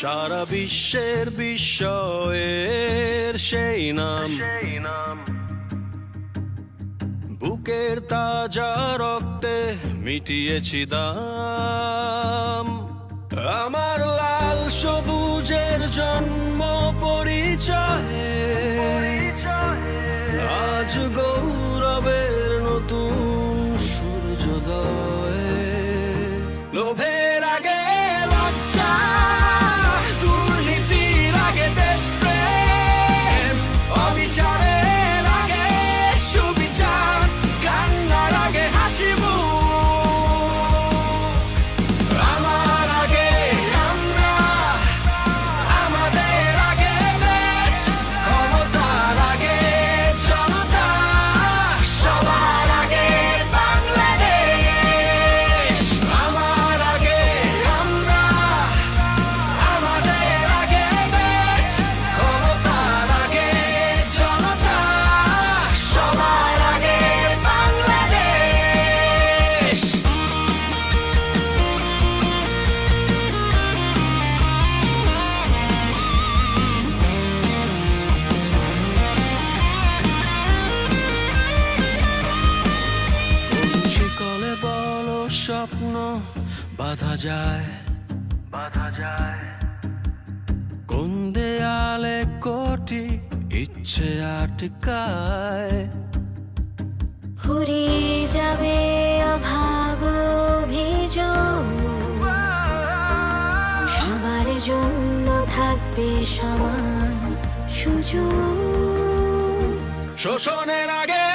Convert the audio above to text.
সারা বিশ্বের বিস্ময়ের সেই নাম, বুকের তাজা রক্তে মিটিয়েছি দাম। আমার লাল সবুজের জন্ম পরিচয়ে আজ গৌরবের নতুন সূর্যোদয়। লোভের আগে লজ্জা, দুর্নীতির আগে দেশপ্রেম, অবিচারের আগে সুবিচার, কান্নার আগে হাসি মুখ। আমার আগে আমরা, আমাদের আগে দেশ, ক্ষমতার আগে জনতা, সবার আগে বাংলাদেশ। আমার আগে আমরা, আমাদের আগে দেশ, ক্ষমতার আগে জনতা, সবার আগে বাংলাদেশ। শিকলে বলো স্বপ্ন বাঁধা যায়, কোন দেয়ালে কোটি ইচ্ছে আটকায়। ফুরিয়ে যাবে অভাব অভিযোগ, সবার জন্য থাকবে সমান সুযোগ। শোষণের আগে